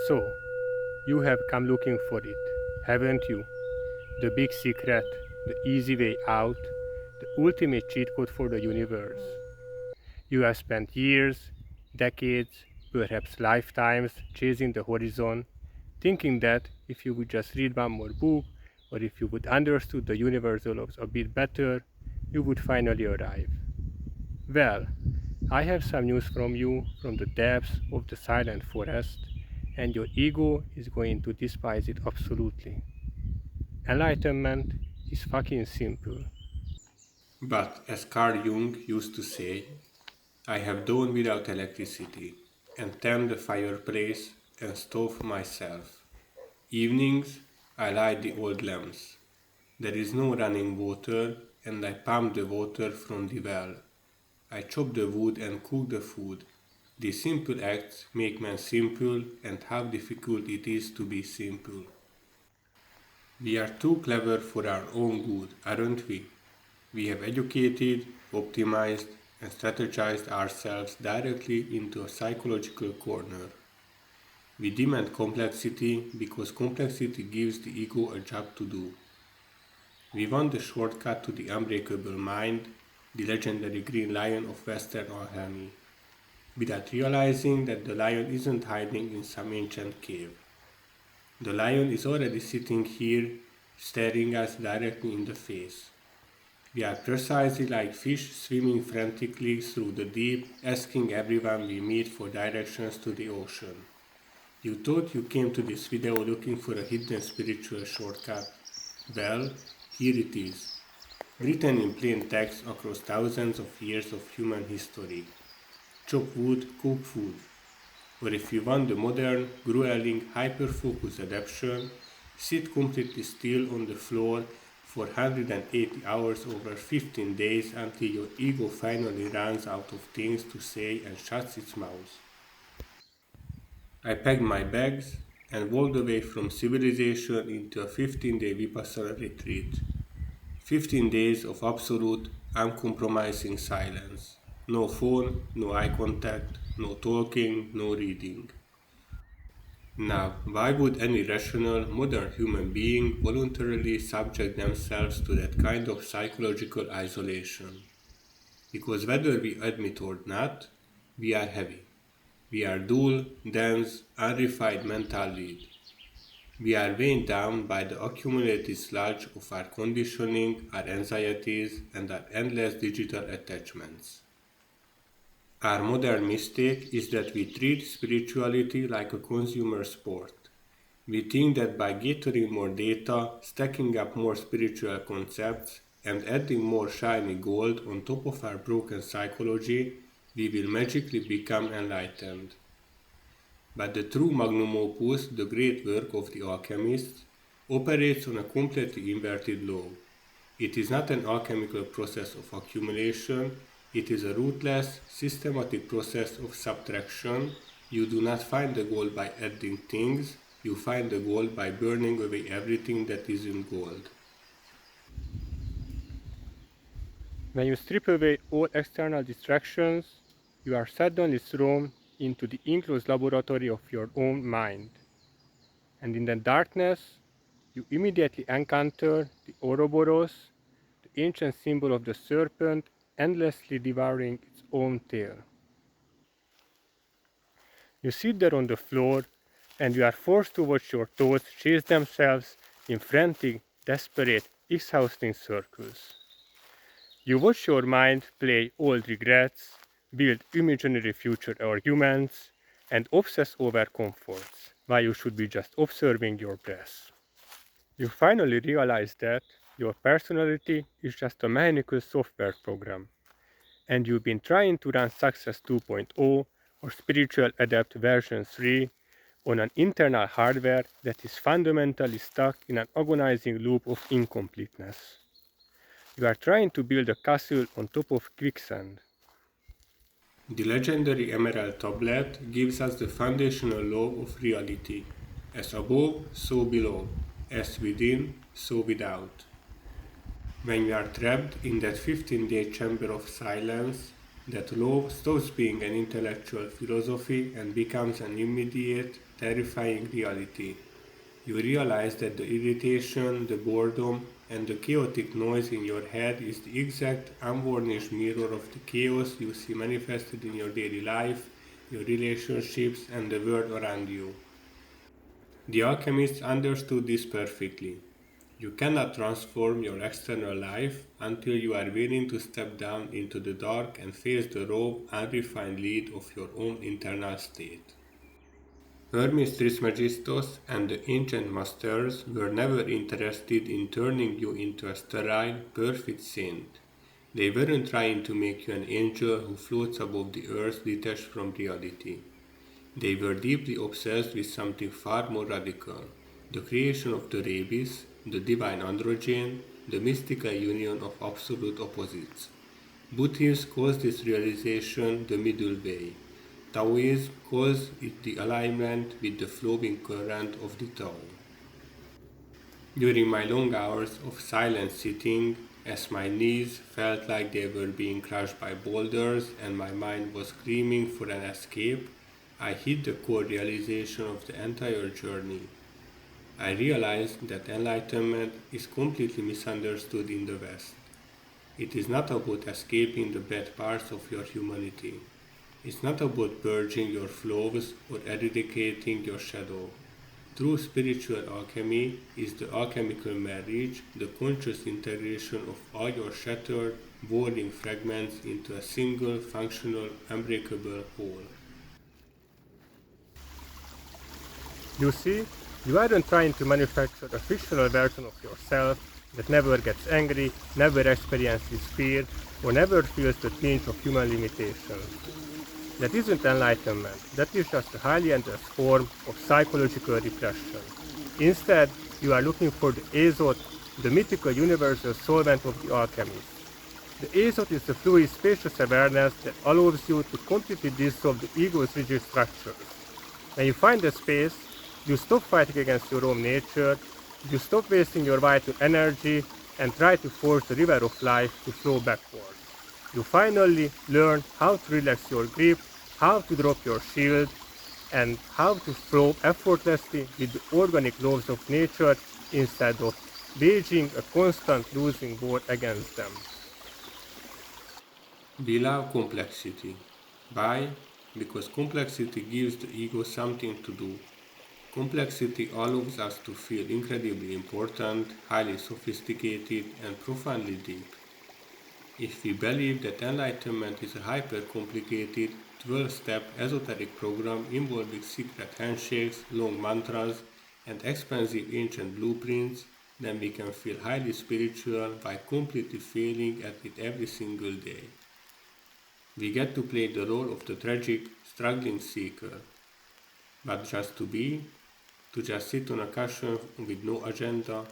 So, you have come looking for it, haven't you? The big secret, the easy way out, the ultimate cheat code for the universe. You have spent years, decades, perhaps lifetimes chasing the horizon, thinking that if you would just read one more book, or if you would understand the universal laws a bit better, you would finally arrive. Well, I have some news from you from the depths of the silent forest, and your ego is going to despise it absolutely. Enlightenment is fucking simple. But as Carl Jung used to say, I have dawned without electricity, and tamed the fireplace, and stove myself. Evenings, I light the old lamps. There is no running water, and I pump the water from the well. I chop the wood and cook the food. These simple acts make man simple, and how difficult it is to be simple. We are too clever for our own good, aren't we? We have educated, optimized, and strategized ourselves directly into a psychological corner. We demand complexity because complexity gives the ego a job to do. We want the shortcut to the unbreakable mind, the legendary green lion of Western alchemy, without realizing that the lion isn't hiding in some ancient cave. The lion is already sitting here, staring us directly in the face. We are precisely like fish swimming frantically through the deep, asking everyone we meet for directions to the ocean. You thought you came to this video looking for a hidden spiritual shortcut. Well, here it is, written in plain text across thousands of years of human history. Chop wood, cook food. Or if you want the modern, grueling, hyper-focused adaptation, sit completely still on the floor for 180 hours over 15 days until your ego finally runs out of things to say and shuts its mouth. I packed my bags and walked away from civilization into a 15-day Vipassana retreat. 15 days of absolute, uncompromising silence. No phone, no eye contact, no talking, no reading. Now, why would any rational, modern human being voluntarily subject themselves to that kind of psychological isolation? Because whether we admit or not, we are heavy. We are dull, dense, unrefined mental lead. We are weighed down by the accumulated sludge of our conditioning, our anxieties, and our endless digital attachments. Our modern mistake is that we treat spirituality like a consumer sport. We think that by gathering more data, stacking up more spiritual concepts, and adding more shiny gold on top of our broken psychology, we will magically become enlightened. But the true Magnum Opus, the great work of the alchemists, operates on a completely inverted law. It is not an alchemical process of accumulation, it is a ruthless, systematic process of subtraction. You do not find the gold by adding things, you find the gold by burning away everything that isn't gold. When you strip away all external distractions, you are suddenly thrown into the enclosed laboratory of your own mind. And in the darkness, you immediately encounter the Ouroboros, the ancient symbol of the serpent endlessly devouring its own tail. You sit there on the floor, and you are forced to watch your thoughts chase themselves in frantic, desperate, exhausting circles. You watch your mind play old regrets, build imaginary future arguments, and obsess over comforts, while you should be just observing your breath. You finally realize that your personality is just a mechanical software program, and you've been trying to run Success 2.0 or Spiritual Adapt version 3 on an internal hardware that is fundamentally stuck in an agonizing loop of incompleteness. You are trying to build a castle on top of quicksand. The legendary Emerald Tablet gives us the foundational law of reality. As above, so below. As within, so without. When we are trapped in that 15-day chamber of silence, That love stops being an intellectual philosophy and becomes an immediate, terrifying reality. You realize that the irritation, the boredom, and the chaotic noise in your head is the exact unvarnished mirror of the chaos you see manifested in your daily life, your relationships, and the world around you. The alchemists understood this perfectly. You cannot transform your external life until you are willing to step down into the dark and face the raw, unrefined lead of your own internal state. Hermes Trismegistus and the ancient masters were never interested in turning you into a sterile, perfect saint. They weren't trying to make you an angel who floats above the earth detached from reality. They were deeply obsessed with something far more radical: the creation of the rabies, the divine androgen, the mystical union of absolute opposites. Buddhism calls this realization the middle way. Taoism calls it the alignment with the flowing current of the Tao. During my long hours of silent sitting, as my knees felt like they were being crushed by boulders and my mind was screaming for an escape, I hit the core realization of the entire journey. I realized that enlightenment is completely misunderstood in the West. It is not about escaping the bad parts of your humanity. It's not about purging your flaws or eradicating your shadow. True spiritual alchemy is the alchemical marriage, the conscious integration of all your shattered, warring fragments into a single, functional, unbreakable whole. You see, you aren't trying to manufacture a fictional version of yourself that never gets angry, never experiences fear, or never feels the pinch of human limitation. That isn't enlightenment, that is just a highly enhanced form of psychological repression. Instead, you are looking for the azot, the mythical universal solvent of the alchemist. The azot is the fluid, spacious awareness that allows you to completely dissolve the ego's rigid structures. When you find the space, you stop fighting against your own nature, you stop wasting your vital energy and try to force the river of life to flow backward. You finally learn how to relax your grip, how to drop your shield, and how to flow effortlessly with the organic laws of nature instead of waging a constant losing war against them. We love complexity. Why? Because complexity gives the ego something to do. Complexity allows us to feel incredibly important, highly sophisticated, and profoundly deep. If we believe that enlightenment is a hyper-complicated, 12-step esoteric program involving secret handshakes, long mantras, and expensive ancient blueprints, then we can feel highly spiritual while completely failing at it every single day. We get to play the role of the tragic, struggling seeker, but just to be, to just sit on a cushion with no agenda,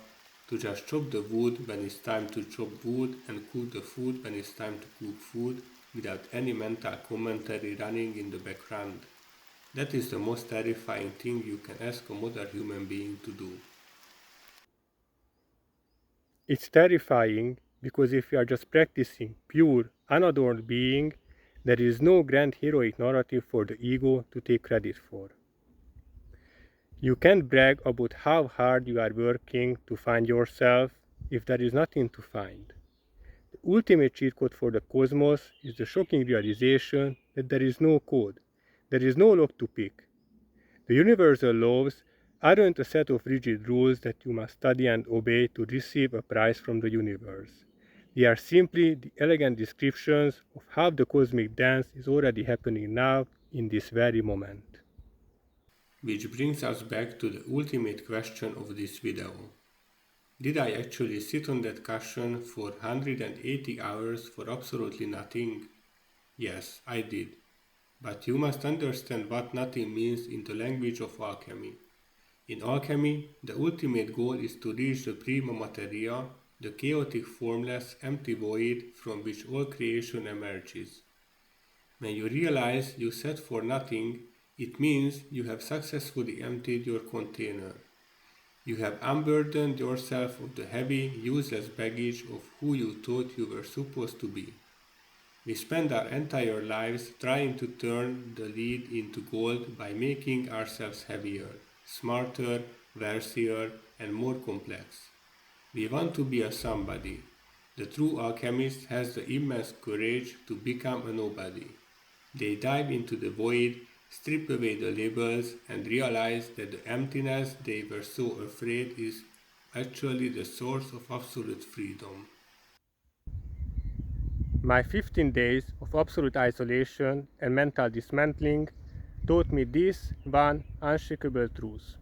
to just chop the wood when it's time to chop wood and cook the food when it's time to cook food without any mental commentary running in the background. That is the most terrifying thing you can ask a modern human being to do. It's terrifying because if you are just practicing pure, unadorned being, there is no grand heroic narrative for the ego to take credit for. You can't brag about how hard you are working to find yourself if there is nothing to find. The ultimate cheat code for the cosmos is the shocking realization that there is no code, there is no lock to pick. The universal laws aren't a set of rigid rules that you must study and obey to receive a prize from the universe. They are simply the elegant descriptions of how the cosmic dance is already happening now in this very moment. Which brings us back to the ultimate question of this video. Did I actually sit on that cushion for 180 hours for absolutely nothing? Yes, I did. But you must understand what nothing means in the language of alchemy. In alchemy, the ultimate goal is to reach the prima materia, the chaotic, formless, empty void from which all creation emerges. When you realize you sat for nothing, it means you have successfully emptied your container. You have unburdened yourself of the heavy, useless baggage of who you thought you were supposed to be. We spend our entire lives trying to turn the lead into gold by making ourselves heavier, smarter, wealthier, and more complex. We want to be a somebody. The true alchemist has the immense courage to become a nobody. They dive into the void, strip away the labels, and realize that the emptiness they were so afraid is actually the source of absolute freedom. My 15 days of absolute isolation and mental dismantling taught me this one unshakable truth.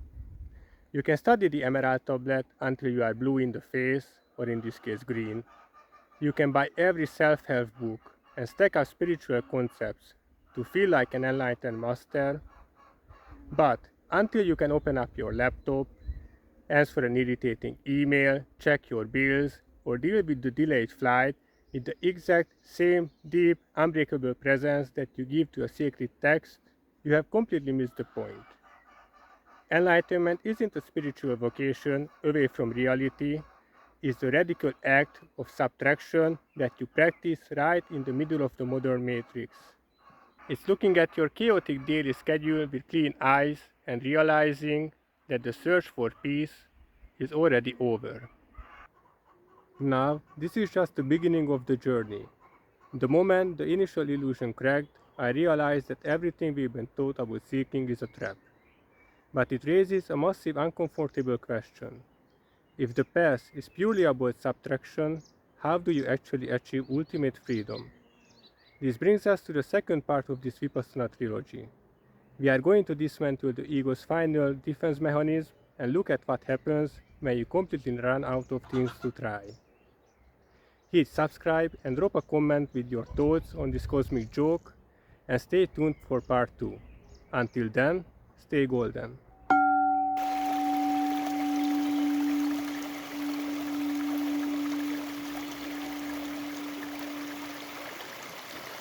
You can study the emerald tablet until you are blue in the face, or in this case green. You can buy every self-help book and stack up spiritual concepts to feel like an enlightened master, but until you can open up your laptop, answer an irritating email, check your bills, or deal with the delayed flight with the exact same deep, unbreakable presence that you give to a sacred text, you have completely missed the point. Enlightenment isn't a spiritual vocation away from reality, it's the radical act of subtraction that you practice right in the middle of the modern matrix. It's looking at your chaotic daily schedule with clean eyes and realizing that the search for peace is already over. Now, this is just the beginning of the journey. The moment the initial illusion cracked, I realized that everything we've been taught about seeking is a trap. But it raises a massive uncomfortable question. If the path is purely about subtraction, how do you actually achieve ultimate freedom? This brings us to the second part of this Vipassana trilogy. We are going to dismantle the ego's final defense mechanism and look at what happens when you completely run out of things to try. Hit subscribe and drop a comment with your thoughts on this cosmic joke, and stay tuned for part 2. Until then, stay golden.